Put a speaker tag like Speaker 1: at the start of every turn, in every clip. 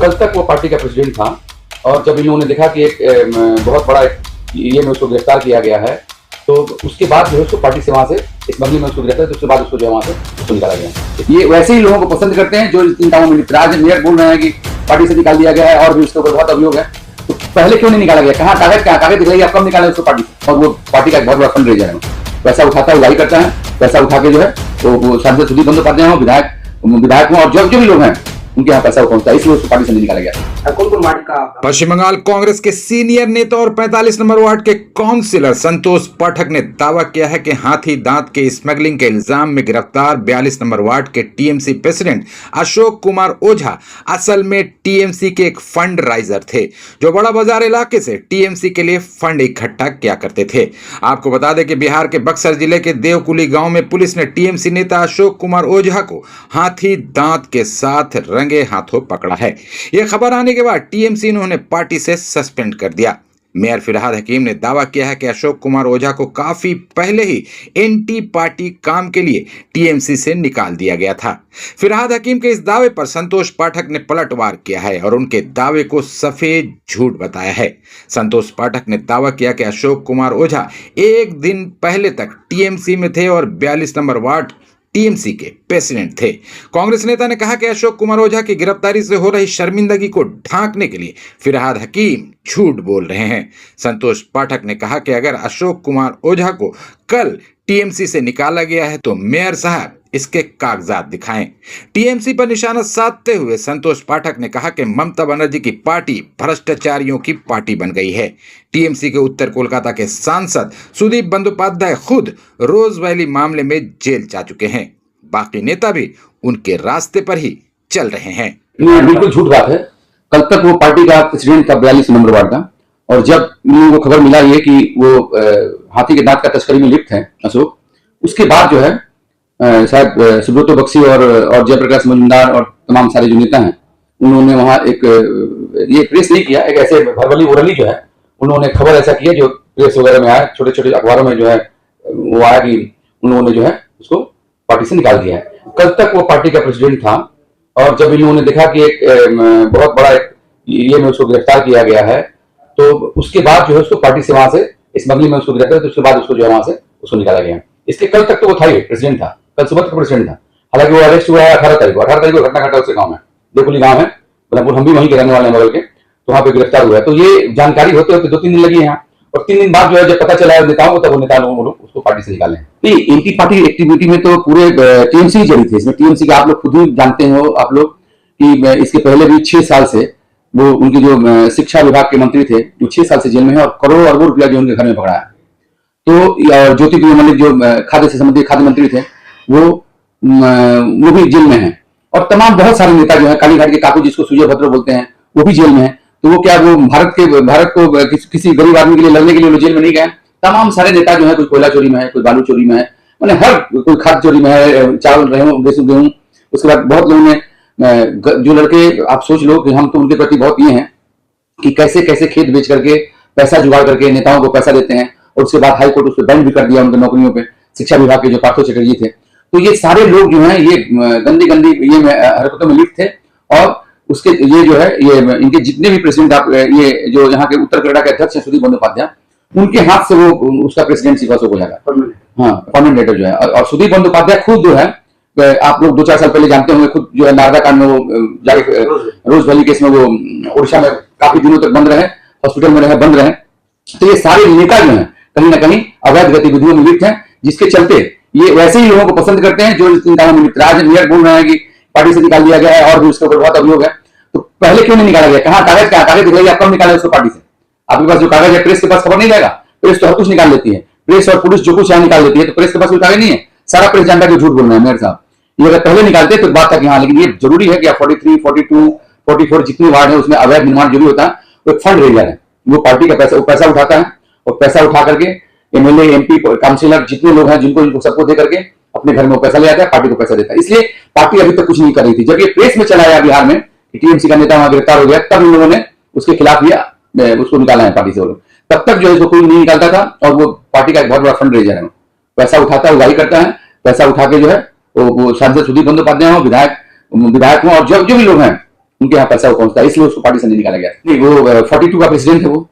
Speaker 1: कल तक वो पार्टी का प्रेसिडेंट था और जब इन लोगों ने देखा कि एक बहुत बड़ा ये में उसको गिरफ्तार किया गया है तो उसके बाद जो है उसको पार्टी से वहां से इस मामले में उसको गिरफ्तार तो उसके बाद उसको जो है वहां से उसको निकाला गया। ये वैसे ही लोगों को पसंद करते हैं जो इन कामों में लिप्त। आज मेयर बोल रहे हैं कि पार्टी से निकाल दिया गया है और भी उसके ऊपर बहुत अभियोग है, तो पहले क्यों नहीं निकाला गया? कहाँ कागज दिखाइए, आप कब निकाले उसको पार्टी से? और वो पार्टी का एक बहुत बड़ा फंड रेजर है, पैसा उठाता है, उगाही करता है, पैसा उठा के जो है वो सांसद सुदीप बंदोपाध्याय हो, विधायक हो और जो भी लोग हैं उनके यहाँ पैसा पहुंचता है, इसलिए उसको पार्टी से निकाला गया।
Speaker 2: पश्चिम बंगाल कांग्रेस के सीनियर नेता और 45 नंबर वार्ड के काउंसिलर संतोष पाठक ने दावा किया है कि हाथी दांत के स्मगलिंग के इल्जाम में गिरफ्तार 42 नंबर वार्ड के टीएमसी प्रेसिडेंट अशोक कुमार ओझा असल में टीएमसी के एक फंड राइजर थे जो बड़ा बाजार इलाके से टीएमसी के लिए फंड इकट्ठा किया करते थे। आपको बता दें कि बिहार के बक्सर जिले के देवकुली गांव में पुलिस ने टीएमसी नेता अशोक कुमार ओझा को हाथी दांत के साथ रंगे हाथों पकड़ा है। यह खबर आने के बाद टीएमसी उन्हें पार्टी से सस्पेंड कर दिया। मेयर फिरहाद हकीम ने दावा किया है कि अशोक कुमार ओझा को काफी पहले ही एंटी पार्टी काम के लिए टीएमसी से निकाल दिया गया था। फिरहाद हकीम के इस दावे पर संतोष पाठक ने पलटवार किया है और उनके दावे को सफेद झूठ बताया है। संतोष पाठक ने दावा किया कि अशोक कुमार ओझा एक दिन पहले तक टीएमसी में थे और 42 नंबर वार्ड टीएमसी के प्रेसिडेंट थे। कांग्रेस नेता ने कहा कि अशोक कुमार ओझा की गिरफ्तारी से हो रही शर्मिंदगी को ढांकने के लिए फिरहाद हकीम झूठ बोल रहे हैं। संतोष पाठक ने कहा कि अगर अशोक कुमार ओझा को कल टीएमसी से निकाला गया है तो मेयर साहब इसके कागजात दिखाएं। टीएमसी पर निशाना साधते हुए संतोष पाठक ने कहा कि ममता बनर्जी की पार्टी भ्रष्टाचारियों की पार्टी बन गई है। टीएमसी के उत्तर कोलकाता के सांसद सुदीप बंदोपाध्याय खुद रोज वैली मामले में जेल जा चुके हैं। बाकी नेता भी उनके रास्ते पर ही चल रहे हैं।
Speaker 1: बिल्कुल झूठ बात है। कल तक वो पार्टी का प्रेसिडेंट था 42 नंबर वार्ड का, और जब वो खबर मिला ये कि वो हाथी के दांत का तस्करी में लिप्त है अशोक, उसके बाद जो है शायद सुब्रतो बक्सी और जयप्रकाश मजूमदार और तमाम सारे जो नेता हैं उन्होंने वहां एक ये प्रेस नहीं किया, एक ऐसे भरवली ओरली जो है उन्होंने खबर ऐसा किया जो प्रेस वगैरह में आया, छोटे छोटे अखबारों में जो है वो आया कि उन्होंने जो है उसको पार्टी से निकाल दिया है। कल तक वो पार्टी का प्रेसिडेंट था और जब इन लोगों ने देखा कि एक बहुत बड़ा ये में उसको गिरफ्तार किया गया है तो उसके बाद जो है उसको पार्टी से वहां से स्मगलिंग में उसको गिरफ्तार तो उसके बाद उसको जो है वहां से उसको निकाला गया। इसके कल तक तो वो था ही प्रेसिडेंट था, कल सुबह तक प्रेसिडेंट था। हालांकि वो अरेस्ट हुआ है 18 तारीख को घटना घटा उसके गाँव में, देवकुली गाँव है, बलमपुर, हम भी वहीं के रहने वाले हैं बगल के, तो वहां पे गिरफ्तार हुआ है। तो ये जानकारी होते होते 2-3 दिन लगी है यहाँ, और 3 दिन बाद जो है जब पता चला नेताओं को तब वो नेता लोग उसको पार्टी से निकाले। नहीं, एंटी पार्टी एक्टिविटी में तो पूरे टीएमसी जड़ी थे इसमें। टीएमसी के आप लोग खुद ही जानते हो आप लोग कि इसके पहले भी 6 साल से वो उनके जो शिक्षा विभाग के मंत्री थे जो 6 साल से जेल में है और करोड़ों अरबों रुपया जो उनके घर में पकड़ा है। तो ज्योतिप्रिय मल्लिक जो खाद्य से संबंधित खाद्य मंत्री थे वो भी जेल में है, और तमाम बहुत सारे नेता जो है, कालीघाट के काकू जिसको सुजय भद्र बोलते हैं वो भी जेल में है। तो वो क्या वो भारत को किसी गरीब आदमी के लिए लड़ने के लिए जेल में नहीं गए। तमाम सारे नेता जो है, कोई कोयला चोरी में है, कोई बालू चोरी में है, मैंने हर कोई खाद्य चोरी में है, चावल गेहूं। उसके बाद बहुत लोगों ने जो लड़के, आप सोच लो कि हम तो उनके प्रति बहुत ये हैं कि कैसे कैसे खेत बेच करके पैसा जुगाड़ करके नेताओं को पैसा देते हैं, और उसके बाद हाईकोर्ट उस पर बैंड भी कर दिया उनकी नौकरियों पे। शिक्षा विभाग के जो पार्थो चटर्जी थे, तो ये सारे लोग जो हैं ये गंदी ये हरकतों में लिप्त थे। और उसके ये जो है ये इनके जितने भी प्रेसिडेंट आप ये जो यहाँ के उत्तर कन्नड़ा के अध्यक्ष हैं सुदीप बंदोपाध्याय, उनके हाथ से वो उसका प्रेसिडेंसी हो जाएगा, हाँ परमानेंट लेटर जो है। और सुदीप बंदोपाध्याय खुद जो है, आप लोग 2-4 साल पहले जानते होंगे, खुद जो है नारदा कांड में वो जाके रोज वैली केस में वो उड़ीसा में काफी दिनों तक बंद रहे, हॉस्पिटल में रहे, बंद रहे। तो ये सारे नेता जो है कहीं ना कहीं अवैध गतिविधियों में लिप्त हैं, जिसके चलते ये वैसे ही लोगों को पसंद करते हैं जो इन कामों में लिप्त। आज मेयर बोल रहे हैं कि पार्टी से निकाल दिया गया है और भी उसके ऊपर बहुत अभियोग है, तो पहले क्यों नहीं निकाला गया? कहाँ कागज दिखाइए, आप कब निकाले उसको पार्टी से? आपके पास जो कागज है, प्रेस के पास खबर नहीं जाएगा? प्रेस तो हर कुछ निकाल लेती है, प्रेस और पुलिस जो कुछ यहाँ निकाल लेती है, तो प्रेस के पास कोई कागज नहीं है। सारा प्रेस जानता है कि झूठ बोल रहे हैं मेयर साहब। ये अगर पहले निकालते तो बात था कि हाँ, लेकिन ये जरूरी है कि 43, 42, 44 जितने वार्ड है उसमें अवैध निर्माण जो भी होता है वो फंड रेजर है। वो पार्टी का पैसा, वो पैसा उठाता है और पैसा उठा करके एमएलए, एमपी, काउंसिलर जितने लोग हैं जिनको सबको दे करके अपने घर में वो पैसा ले आता है, पार्टी को पैसा देता है। इसलिए पार्टी अभी तक कुछ नहीं कर रही थी। जब ये प्रेस में चला आया बिहार में टीएमसी का नेता वहां गिरफ्तार हो गया, तब इन लोगों ने उसके खिलाफ उसको निकाला है पार्टी से। तब तक जो है कोई नहीं निकालता था, और वो पार्टी का एक बहुत बड़ा फंड रेजर है। पैसा उठाता है, उगाही करता है, पैसा उठा के जो है वो सांसद सुदीप बंदोपाध्याय हो, विधायक हो और जो भी लोग हैं उनके यहाँ पैसा वो पहुंचता है, इसलिए उसको पार्टी से नहीं निकाला गया। नहीं, वो 42 का प्रेसिडेंट है, वो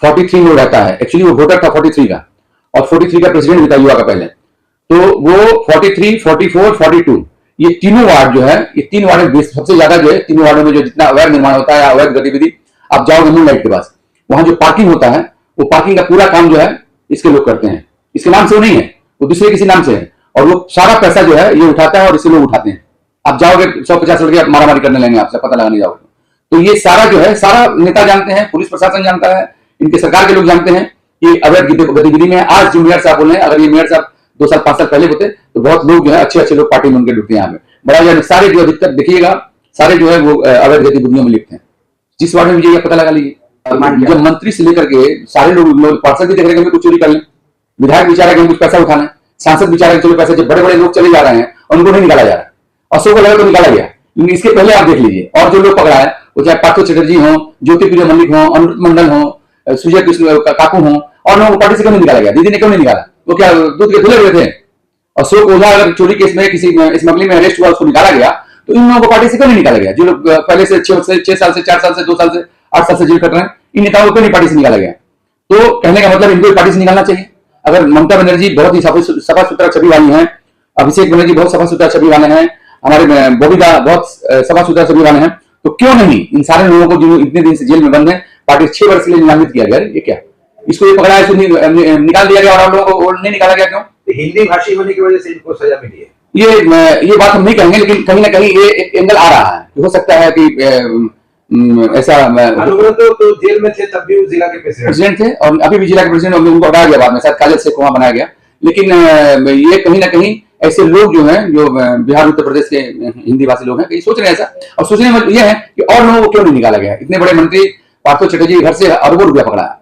Speaker 1: 43 में वो रहता है। एक्चुअली वो वोटर था 43 का, और 43 का प्रेसिडेंट भी था युवा का पहले। तो वो 43, 44, 42 ये तीनों वार्ड जो है, ये 3 वार्ड में सबसे ज्यादा जो है, तीनों वार्डों में जो जितना अवैध निर्माण होता है, अवैध गतिविधि, आप जाओगे मून लाइट के पास, वहां जो पार्किंग होता है, वो पार्किंग का पूरा काम जो है इसके लोग करते हैं। इसके नाम से वो नहीं है, वो दूसरे किसी नाम से है, और वो सारा पैसा जो है ये उठाता है और इससे लोग उठाते हैं। आप जाओगे 150 लड़के मारामारी करने लगेंगे, आपसे पता लगाने जाओगे तो ये सारा जो है, सारा नेता जानते हैं, पुलिस प्रशासन जानता है, इनके सरकार के लोग जानते हैं कि अवैध गतिविधि में। आज जो मेयर साहब बोले हैं, अगर ये मेयर साहब 2 साल 5 साल पहले होते तो बहुत लोग जो है, अच्छे अच्छे लोग पार्टी में उनके डूबते हैं। यहाँ पे बड़ा जो सारे जो अधिकतर देखिएगा, सारे जो है वो अवैध गतिविधियों में लिखते हैं। जिस वार्ड में मुझे पता लगा लीजिए, जब मंत्री से लेकर के सारे लोग पार्षद भी देख रहे हैं कुछ चोरी कर लें, विधायक बेचारा के कुछ पैसा उठाना है, सांसद बेचारा के चलो पैसा, जब बड़े बड़े लोग चले जा रहे हैं और उनको नहीं निकाला जा रहा है, अशोक गहलोत को निकाला गया। इसके पहले आप देख लीजिए, और जो लोग पकड़ा है, वो चाहे पार्थो चटर्जी हो, ज्योतिप्रिय मल्लिक हो, अमृत मंडल हो, सुजय कृष्ण काकू हो, और लोगों को पार्टी से क्यों नहीं निकाला गया? दीदी ने क्यों नहीं निकाला? वो क्या दूध के धुले हुए थे? अशोक ओझा अगर चोरी केस में किसी स्मगलिंग में अरेस्ट हुआ, उसको निकाला गया, तो इन लोगों को पार्टी से क्यों नहीं निकाला गया? जो लोग पहले से 6 साल से 4 साल से 2 साल से 8 साल से जेल कट रहे हैं, इन नेताओं को क्यों नहीं पार्टी से निकाला गया? तो कहने का मतलब इनको पार्टी से निकालना चाहिए। अगर ममता बनर्जी बहुत ही सफा सुथरा छवि वाली है, अभिषेक बनर्जी बहुत सफा सुथरा छवि वाले हैं, हमारे बबीता बहुत सफा सुथरा छवि वाले हैं, तो क्यों नहीं इन सारे लोगों को जो इतने दिन से जेल में बंद है, पार्टी 6 वर्ष के लिए निलंबित किया गया? ये क्या, इसको ये पकड़ा है, इसको निकाल दिया गया, और आप लोगों को नहीं निकाला गया क्यों?
Speaker 3: हिंदी भाषी होने की वजह से इनको सजा मिली है।
Speaker 1: ये बात हम नहीं कहेंगे, लेकिन कहीं ना कहीं ये एक एंगल आ रहा है। हो सकता है कि ऐसा
Speaker 3: तो जेल में थे तब भी वो जिला के
Speaker 1: प्रेसिडेंट थे, और अभी भी जिला के प्रेसिडेंट, उनको हटाया गया बाद में, शायद काजल से कुआं बनाया गया। लेकिन ये कहीं ना कहीं ऐसे लोग जो हैं, जो बिहार उत्तर प्रदेश के हिंदी भाषी लोग हैं, ये सोच रहे हैं ऐसा, और सोचने में यह है कि और लोगों को क्यों नहीं निकाला गया? इतने बड़े मंत्री पार्थो चटर्जी घर से अरबों रुपया पकड़ा है,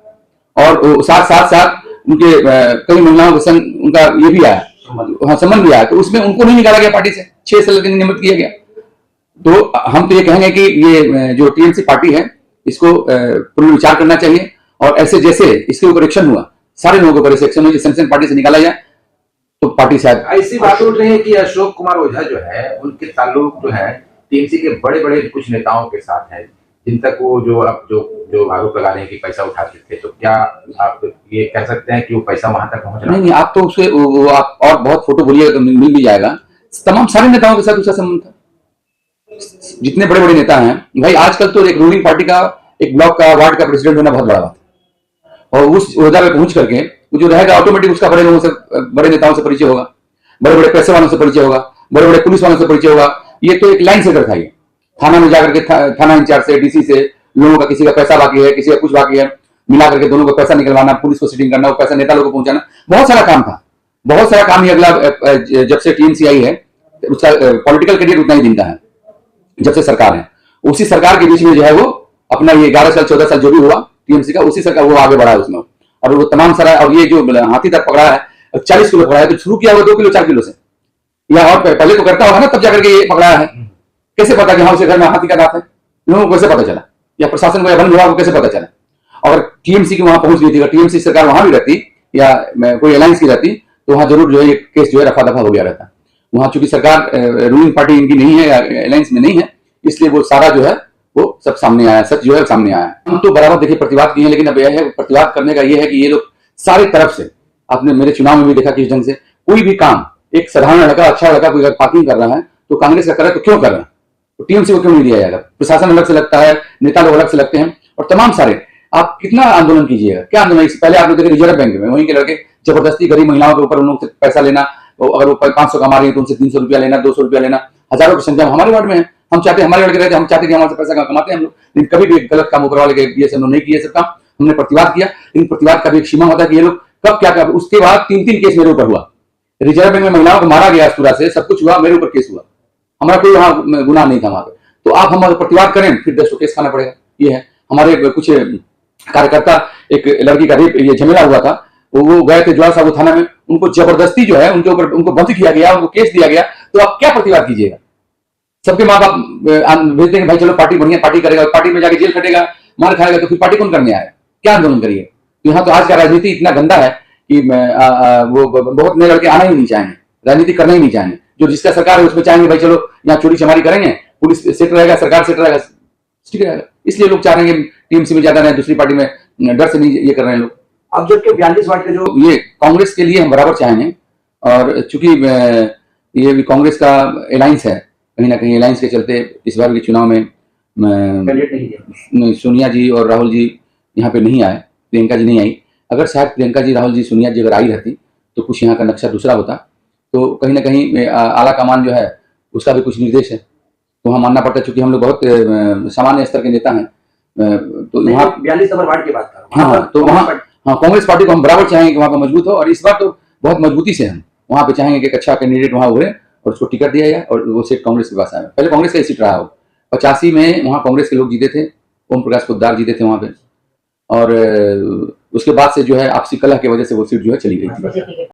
Speaker 1: और साथ उनके कई महिलाओं के संग उनका ये भी आया, संबंध भी आया, तो उसमें उनको नहीं निकाला गया पार्टी से, 6 साल के नियमित किया गया। तो हम तो ये कहेंगे कि ये जो टीएमसी पार्टी है, इसको पुनर्विचार करना चाहिए, और ऐसे जैसे इसके ऊपर एक्शन हुआ, सारे लोगों के ऊपर एक्शन हुआ, सनसैन पार्टी से निकाला जाए, तो पार्टी शायद।
Speaker 3: ऐसी बात उठ रही है कि अशोक कुमार ओझा जो है, उनके ताल्लुक जो है टीएमसी के बड़े बड़े कुछ नेताओं के साथ है, जिन तक वो जो आरोप लगा रहे हैं कि पैसा उठाते थे। तो क्या आप ये कह सकते हैं कि वो पैसा वहां तक पहुंच रहा?
Speaker 1: नहीं, आप तो उससे आप और बहुत फोटो बोलिएगा तो मिल भी जाएगा। तमाम सारे नेताओं के साथ उसका संबंध था, जितने बड़े बड़े नेता हैं भाई। आजकल तो एक रूलिंग पार्टी का, एक ब्लॉक का, वार्ड का प्रेसिडेंट होना बहुत बड़ा बात है, और उस ओहदा पे पहुंच करके वो जो रहेगा, ऑटोमेटिक उसका बड़े लोगों से, बड़े नेताओं से परिचय होगा, बड़े बड़े पैसे वालों से परिचय होगा, बड़े बड़े पुलिस वालों से परिचय होगा। ये तो एक लाइन सेटर था, ये थाना में जाकर के थाना इंचार्ज से, डीसी से, लोगों का किसी का पैसा बाकी है, किसी का कुछ बाकी है, मिला करके दोनों का पैसा निकलवाना, पुलिस को सीटिंग करना, वो पैसा नेता लोगों को पहुंचाना, बहुत सारा काम था, बहुत सारा काम। ये अगला जब से टीएमसी आई है, उसका पॉलिटिकल करियर उतना ही दिन का है, जब से सरकार है, उसी सरकार के बीच में जो है वो अपना ये 11 साल 14 साल जो भी हुआ टीएमसी का, उसी सरकार वो आगे बढ़ा है उसमें, और वो तमाम सारा। और ये जो हाथी तक पकड़ा है, 40 किलो पकड़ा है, तो शुरू किया हुआ 2 किलो 4 किलो से, या और पहले तो करता होगा ना, तब जाकर के ये पकड़ाया है। कैसे पता कि हाँ उसे घर में हाथी का दांत है? लोगों को कैसे पता चला, या प्रशासन को या वन विभाग को कैसे पता चला? और टीएमसी की वहां पहुंच गई थी, अगर टीएमसी सरकार वहां भी रहती, या कोई अलायंस की रहती, तो वहां जरूर जो है ये केस जो है रफा दफा हो गया रहता। वहां चूंकि सरकार रूलिंग पार्टी इनकी नहीं है, अलायंस में नहीं है, इसलिए वो सारा जो है वो सब सामने आया, सच जो है सामने आया। हम तो बराबर देखिए प्रतिवाद किए हैं, लेकिन अब यह है प्रतिवाद करने का ये है कि ये लोग सारे तरफ से, आपने मेरे चुनाव में भी देखा किस ढंग से कोई भी काम, एक साधारण लड़का, अच्छा लड़का कोई अगर पार्किंग कर रहा है तो कांग्रेस का कर रहा है, तो क्यों कर रहा है? तो टीएमसी को क्यों नहीं दिया जाएगा? प्रशासन अलग से लगता है, नेता लोग अलग से लगते हैं, और तमाम सारे। आप कितना आंदोलन कीजिएगा, क्या आंदोलन? इससे पहले आप लोग देखे रिजर्व बैंक में वहीं के लड़के जबरदस्ती गरीब महिलाओं के ऊपर उन लोग से पैसा लेना, अगर वो 500 कमा रही है तो उनसे 300 रुपया लेना, 200 रुपया लेना, हजारों की संख्या हमारे वार्ड में है। हम चाहते हमारे लड़के रहते, हम चाहते कि हमारे पैसा कमाते हैं हम लोग, लेकिन कभी भी गलत काम ऊपर वाले के ये सब नहीं किए, सब काम हमने प्रतिवाद किया, लेकिन प्रतिवाद का भी एक सीमा होता है कि ये लोग कब क्या कर। उसके बाद 3 केस मेरे ऊपर हुआ, रिजर्व बैंक में महिलाओं को मारा गया, पूरा से सब कुछ हुआ, मेरे ऊपर केस हुआ, हमारा कोई वहां गुनाह नहीं था वहां पे। तो आप हम प्रतिवाद करें फिर 10 केस खाना पड़ेगा। ये है हमारे कुछ कार्यकर्ता, एक लड़की का रेप ये झमेला हुआ था, वो गए थे ज्वाला साहब थाना में, उनको जबरदस्ती जो है उनके ऊपर उनको बंद किया गया, उनको केस दिया गया। तो आप क्या प्रतिवाद कीजिएगा? सबके माँ बाप भेज देंगे भाई चलो पार्टी बढ़िया पार्टी करेगा, पार्टी में जाके जेल कटेगा, मार खाएगा, तो फिर पार्टी कौन करने आएगा? क्या आंदोलन करिए? तो यहाँ तो आज का राजनीति इतना गंदा है कि वो बहुत नए लड़के आना ही नहीं चाहेंगे, राजनीति करना ही नहीं चाहेंगे। जो जिसका सरकार है उसमें चाहेंगे भाई चलो यहाँ चोरी चमारी करेंगे, पुलिस सेट रहेगा, सरकार सेट रहेगा, ठीक है, इसलिए लोग चाह रहे हैं कि टीएमसी में ज्यादा रहे, दूसरी पार्टी में डर से नहीं ये कर रहे हैं लोग।
Speaker 4: अब जबकि 42 वार्ड के जो
Speaker 1: तो ये कांग्रेस के लिए हम बराबर चाहेंगे, और चूंकि ये भी कांग्रेस का अलायंस है, कहीं ना कहीं अलायंस के चलते इस बार के चुनाव में
Speaker 4: कैंडिडेट नहीं दिया।
Speaker 1: सोनिया जी और राहुल जी यहाँ पे नहीं आए, प्रियंका जी नहीं आई। अगर शायद प्रियंका जी, राहुल जी, सोनिया जी अगर आई रहती तो कुछ यहाँ का नक्शा दूसरा होता। तो कहीं ना कहीं आला कमान जो है उसका भी कुछ निर्देश है, तो वहाँ मानना पड़ता है, चूंकि हम लोग बहुत सामान्य स्तर के नेता हैं। तो वहाँ
Speaker 4: 42 नंबर वार्ड की बात कर रहा हूँ।
Speaker 1: हाँ, तो वहाँ हाँ कांग्रेस पार्टी को हम बराबर चाहेंगे कि वहाँ पे मजबूत हो, और इस बार तो बहुत मजबूती से हम वहाँ पे चाहेंगे कि एक अच्छा कैंडिडेट वहाँ हुए और उसको टिकट दिया जाए और वो सीट कांग्रेस के पास आए। पहले कांग्रेस का सीट रहा हो, 85 में वहाँ कांग्रेस के लोग जीते थे, ओम प्रकाश पोद्दार जीते थे वहाँ पे, और उसके बाद से जो है आपसी कलह की वजह से वो सीट जो है चली गई थी।